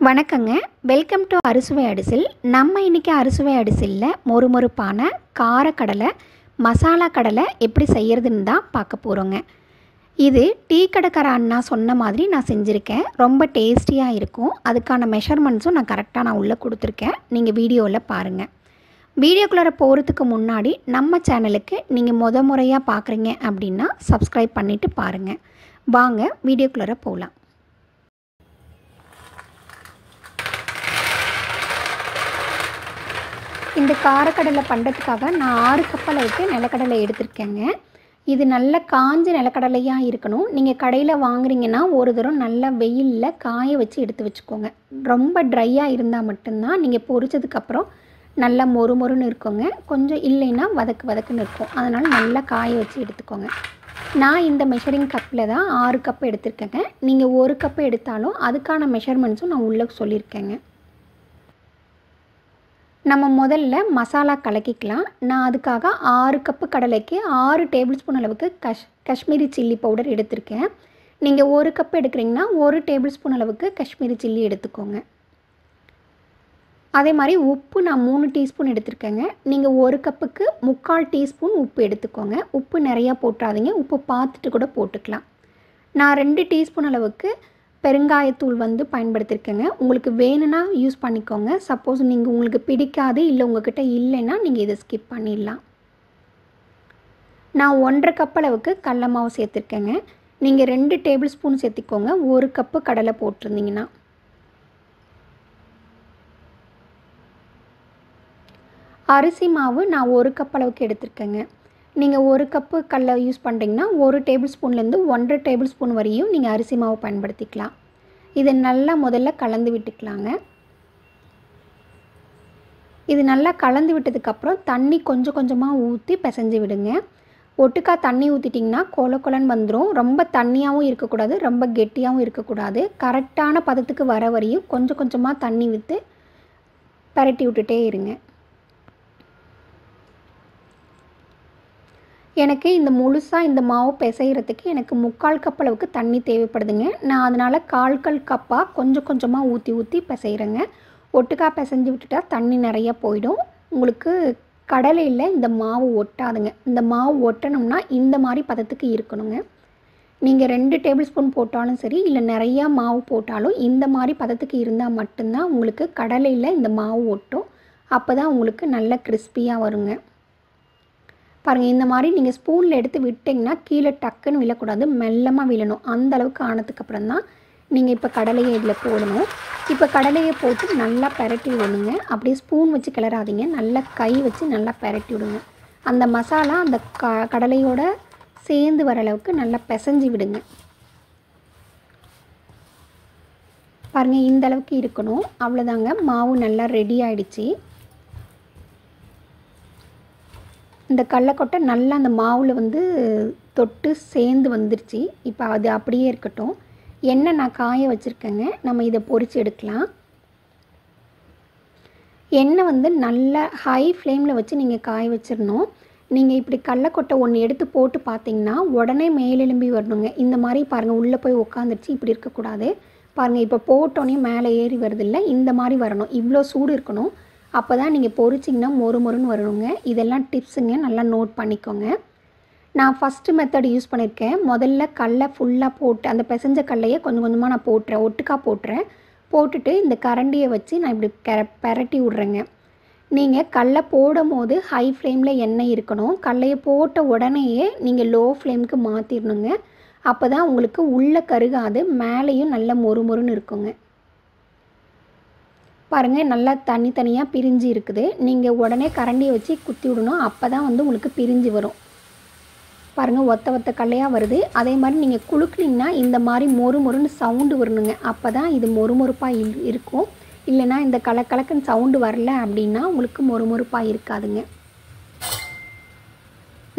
வணக்கங்க. Welcome to அறுசுவை அடிசில். நம்ம இன்றைக்கி அறுசுவை அடிசிலில் மொறுமொறுப்பான காரக்கடலை மசாலா கடலை எப்படி செய்கிறதுன்னு தான் பார்க்க போகிறோங்க. இது டீ கடைக்கார அண்ணா சொன்ன மாதிரி நான் செஞ்சுருக்கேன். ரொம்ப டேஸ்டியாக இருக்கும். அதுக்கான மெஷர்மெண்ட்ஸும் நான் கரெக்டாக உள்ளே கொடுத்துருக்கேன். நீங்கள் வீடியோவில் பாருங்கள். வீடியோக்குள்ளே போகிறதுக்கு முன்னாடி நம்ம சேனலுக்கு நீங்கள் முறையாக பார்க்குறீங்க அப்படின்னா சப்ஸ்கிரைப் பண்ணிவிட்டு பாருங்கள். வாங்க வீடியோக்குள்ளே போகலாம். இந்த காரக்கடலை பண்ணுறதுக்காக நான் 6 கப் அளவுக்கு நிலக்கடலை எடுத்திருக்கேங்க. இது நல்ல காஞ்ச நிலக்கடலையாக இருக்கணும். நீங்கள் கடையில் வாங்குறீங்கன்னா ஒரு தரம் நல்லா வெயிலில் காய வச்சு எடுத்து வச்சுக்கோங்க. ரொம்ப ட்ரையாக இருந்தால் மட்டும்தான் நீங்கள் பொரிச்சதுக்கப்புறம் நல்லா மொறுமொறுன்னு இருக்குங்க. கொஞ்சம் இல்லைன்னா வதக்குன்னு இருக்கும். அதனால் நல்லா காய வச்சு எடுத்துக்கோங்க. நான் இந்த மெஷரிங் கப்பில் தான் 6 கப் எடுத்திருக்கேங்க. நீங்கள் 1 கப் எடுத்தாலும் அதுக்கான மெஷர்மெண்ட்ஸும் நான் உள்ளே சொல்லியிருக்கேங்க. நம்ம முதல்ல மசாலா கலக்கிக்கலாம். நான் அதுக்காக 6 கப்பு கடலைக்கு 6 டேபிள் ஸ்பூன் அளவுக்கு காஷ்மீரி சில்லி பவுடர் எடுத்திருக்கேன். நீங்கள் 1 கப் எடுக்கிறீங்கன்னா 1 டேபிள் ஸ்பூன் அளவுக்கு காஷ்மீரி சில்லி எடுத்துக்கோங்க. அதே மாதிரி உப்பு நான் 3 டீஸ்பூன் எடுத்திருக்கேங்க. நீங்கள் 1 கப்புக்கு 3/4 டீஸ்பூன் உப்பு எடுத்துக்கோங்க. உப்பு நிறையா போட்டுறாதீங்க. உப்பு பார்த்துட்டு கூட போட்டுக்கலாம். நான் 2 டீஸ்பூன் அளவுக்கு பெருங்காயத்தூள் பயன்படுத்தியிருக்கேங்க. உங்களுக்கு வேணும்னா யூஸ் பண்ணிக்கோங்க. சப்போஸ் உங்களுக்கு பிடிக்காது இல்லை உங்கள்கிட்ட இல்லைன்னா நீங்கள் இதை ஸ்கிப் பண்ணிடலாம். நான் 1/2 கப் அளவுக்கு கடலை மாவு சேர்த்துருக்கேங்க. நீங்கள் 2 டேபிள் ஸ்பூன் சேர்த்திக்கோங்க. 1 கப்பு கடலை போட்டிருந்தீங்கன்னா. அரிசி மாவு நான் 1 கப் அளவுக்கு எடுத்திருக்கேங்க. நீங்கள் 1 கப்பு கடலை யூஸ் பண்ணுறீங்கன்னா 1 டேபிள் ஸ்பூன்லேருந்து 1.5 டேபிள் ஸ்பூன் வரையும் நீங்கள் அரிசி மாவு பயன்படுத்திக்கலாம். இதை நல்லா முதல்ல கலந்து விட்டுக்கலாங்க. இது நல்லா கலந்து விட்டதுக்கப்புறம் தண்ணி கொஞ்சம் கொஞ்சமாக ஊற்றி பிசைஞ்சு விடுங்க. ஒட்டுக்கா தண்ணி ஊற்றிட்டிங்கன்னா கொலன்னு வந்துடும். ரொம்ப தண்ணியாகவும் இருக்கக்கூடாது, ரொம்ப கெட்டியாகவும் இருக்கக்கூடாது. கரெக்டான பதத்துக்கு வர வரையும் கொஞ்சம் கொஞ்சமாக தண்ணி விட்டு பரட்டி விட்டுட்டே இருங்க. எனக்கு இந்த முழுசாக இந்த மாவு பிசைகிறதுக்கு எனக்கு 3/4 கப் அளவுக்கு தண்ணி தேவைப்படுதுங்க. நான் அதனால் 1/4 கப்பாக கொஞ்சம் கொஞ்சமாக ஊற்றி பிசைகிறேங்க. ஒட்டுக்கா பிசைஞ்சு விட்டுட்டா தண்ணி நிறையா போயிடும். உங்களுக்கு கடலையில் இந்த மாவு ஒட்டாதுங்க. இந்த மாவு ஒட்டணும்னா இந்த மாதிரி பதத்துக்கு இருக்கணுங்க. நீங்கள் 2 டேபிள் ஸ்பூன் போட்டாலும் சரி இல்லை நிறையா மாவு போட்டாலும் இந்த மாதிரி பதத்துக்கு இருந்தால் மட்டும்தான் உங்களுக்கு கடலையில் இந்த மாவு ஒட்டும். அப்போ தான் உங்களுக்கு நல்ல கிறிஸ்பியாக வருங்க. பாருங்கள், இந்த மாதிரி நீங்கள் ஸ்பூனில் எடுத்து விட்டிங்கன்னா கீழே டக்குன்னு விழக்கூடாது, மெல்லமாக விழணும். அந்த அளவுக்கு ஆனதுக்கப்புறம் தான் நீங்கள் இப்போ கடலையை இதில் போடணும். இப்போ கடலையை போட்டு நல்லா பரட்டி விடணுங்க. அப்படியே ஸ்பூன் வச்சு கிளறாதீங்க, நல்லா கை வச்சு நல்லா பரட்டி விடுங்க. அந்த மசாலா அந்த கடலையோடு சேர்ந்து வர அளவுக்கு நல்லா பிசைஞ்சு விடுங்க. பாருங்கள், இந்த அளவுக்கு இருக்கணும். அவ்வளோதாங்க, மாவு நல்லா ரெடி ஆகிடுச்சு. இந்த கடலக்கொட்டை நல்லா அந்த மாவில் தொட்டு சேர்ந்து வந்துருச்சு. இப்போ அது அப்படியே இருக்கட்டும். எண்ணெய் நான் காய வச்சுருக்கேங்க. நம்ம இதை பொரித்து எடுக்கலாம். எண்ணெய் நல்லா ஹை ஃப்ளேமில் வச்சு நீங்கள் காய வச்சிடணும். நீங்கள் இப்படி கடலக்கொட்டை ஒன்று எடுத்து போட்டு பார்த்தீங்கன்னா உடனே மேலெலும்பி வரணுங்க. இந்த மாதிரி பாருங்கள், உள்ளே போய் உட்காந்துருச்சு. இப்படி இருக்கக்கூடாது. பாருங்கள், இப்போ போட்டோன்னே மேலே ஏறி வருதில்ல, இந்த மாதிரி வரணும். இவ்வளோ சூடு இருக்கணும். அப்போ தான் நீங்கள் பொரிச்சிங்கன்னா மொறுன்னு வரணுங்க. இதெல்லாம் டிப்ஸுங்க, நல்லா நோட் பண்ணிக்கோங்க. நான் ஃபஸ்ட்டு மெத்தட் யூஸ் பண்ணியிருக்கேன். முதல்ல கடலை ஃபுல்லாக போட்டு அந்த பிசைஞ்ச கடலையை கொஞ்சம் கொஞ்சமாக நான் போட்டுறேன், ஒட்டுக்கா போட்டுட்டு இந்த கரண்டியை வச்சு நான் இப்படி பரட்டி விட்றேங்க. நீங்கள் கடலை போடும் போது ஹை ஃப்ளேமில் எண்ணெய் இருக்கணும். கடலையை போட்ட உடனேயே நீங்கள் லோ ஃப்ளேமுக்கு மாற்றிடணுங்க. அப்போ தான் உங்களுக்கு உள்ளே கருகாது, மேலேயும் நல்ல மொறுன்னு இருக்குங்க. பாருங்கள், நல்லா தனித்தனியாக பிரிஞ்சு இருக்குது. நீங்கள் உடனே கரண்டியை வச்சு குத்தி விடணும். அப்போ தான் உங்களுக்கு பிரிஞ்சு வரும். பாருங்கள், ஒத்த கடலையாக வருது. அதே மாதிரி நீங்கள் குலுக்குனீங்கன்னா இந்த மாதிரி மொறுன்னு சவுண்டு வரணுங்க. அப்போ தான் இது மொறுப்பாக இருக்கும். இல்லைனா இந்த கலக்கலக்குன்னு சவுண்டு வரல அப்படின்னா உங்களுக்கு மொறுப்பாக இருக்காதுங்க.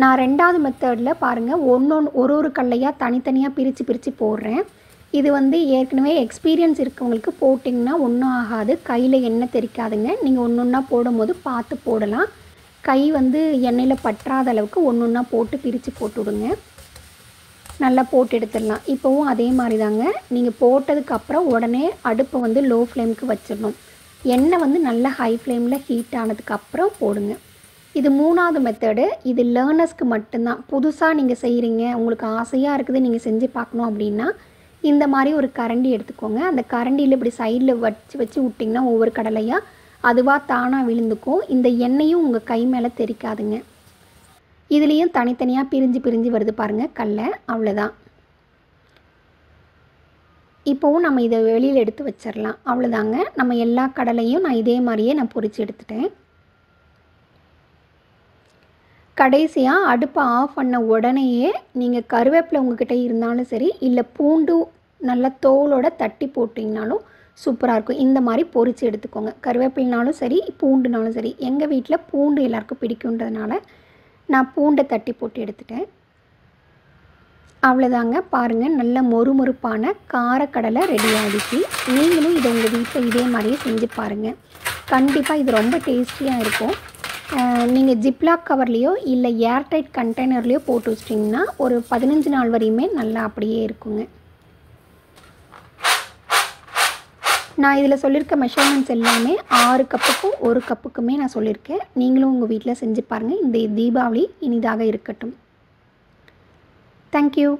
நான் 2வது மெத்தடில் பாருங்கள், ஒரு கடலையாக தனித்தனியாக பிரித்து போடுறேன். இது ஏற்கனவே எக்ஸ்பீரியன்ஸ் இருக்கவங்களுக்கு போட்டிங்கன்னா ஒன்றும் ஆகாது, கையில் எண்ணெய் தெறிக்காதுங்க. நீங்கள் ஒன்றா போடும் போது பார்த்து போடலாம். கை எண்ணெயில் பற்றாத அளவுக்கு ஒன்றா போட்டு பிரித்து போட்டு விடுங்க. நல்லா போட்டு எடுத்துடலாம். இப்போவும் அதே மாதிரி தாங்க, நீங்கள் போட்டதுக்கப்புறம் உடனே அடுப்பை வந்து லோ ஃப்ளேமுக்கு வச்சிடணும். எண்ணெய் வந்து நல்லா ஹை ஃப்ளேமில் ஹீட் ஆனதுக்கப்புறம் போடுங்க. இது 3வது மெத்தடு. இது லேர்னர்ஸ்க்கு மட்டும்தான். புதுசாக நீங்கள் செய்கிறீங்க, உங்களுக்கு ஆசையாக இருக்குது நீங்கள் செஞ்சு பார்க்கணும் அப்படின்னா இந்த மாதிரி ஒரு கரண்டி எடுத்துக்கோங்க. அந்த கரண்டியில் இப்படி சைடில் வச்சு வச்சு விட்டிங்கன்னா ஒவ்வொரு கடலையாக அதுவாக தானாக விழுந்துக்கும். இந்த எண்ணெயும் உங்கள் கை மேலே தெரிக்காதுங்க. இதுலேயும் தனித்தனியாக பிரிஞ்சு பிரிஞ்சு வருது பாருங்கள் கடலை. அவ்வளோதான். இப்போவும் நம்ம இதை வெளியில் எடுத்து வச்சிடலாம். அவ்வளோதாங்க. நம்ம எல்லா கடலையும் நான் இதே மாதிரியே நான் பொரித்து எடுத்துட்டேன். கடைசியாக அடுப்பை ஆஃப் பண்ண உடனேயே நீங்கள் கருவேப்பிலை உங்கள்கிட்ட இருந்தாலும் சரி, இல்லை பூண்டு நல்லா தோலோட தட்டி போட்டிங்கனாலும் சூப்பராக இருக்கும். இந்த மாதிரி பொரித்து எடுத்துக்கோங்க. கருவேப்பிலைனாலும் சரி, பூண்டுனாலும் சரி. எங்கள் வீட்டில் பூண்டு எல்லாருக்கும் பிடிக்குன்றதுனால நான் பூண்டை தட்டி போட்டு எடுத்துட்டேன். அவ்வளோதாங்க. பாருங்கள், நல்ல மொறுமொறுப்பான காரக்கடலை ரெடி ஆகிடுச்சு. நீங்களும் இதை உங்கள் வீட்டில் இதே மாதிரியே செஞ்சு பாருங்கள். கண்டிப்பாக இது ரொம்ப டேஸ்டியாக இருக்கும். நீங்கள் ஜிப்லாக் கவர்லேயோ இல்லை ஏர்டைட் கண்டெய்னர்லேயோ போட்டு வச்சிட்டிங்கன்னா ஒரு 15 நாள் வரையுமே நல்லா அப்படியே இருக்குங்க. நான் இதில் சொல்லியிருக்க மெஷர்மெண்ட்ஸ் எல்லாமே 6 கப்புக்கும் 1 கப்புக்குமே நான் சொல்லியிருக்கேன். நீங்களும் உங்கள் வீட்டில் செஞ்சு பாருங்கள். இந்த தீபாவளி இனிதாக இருக்கட்டும். தேங்க்யூ.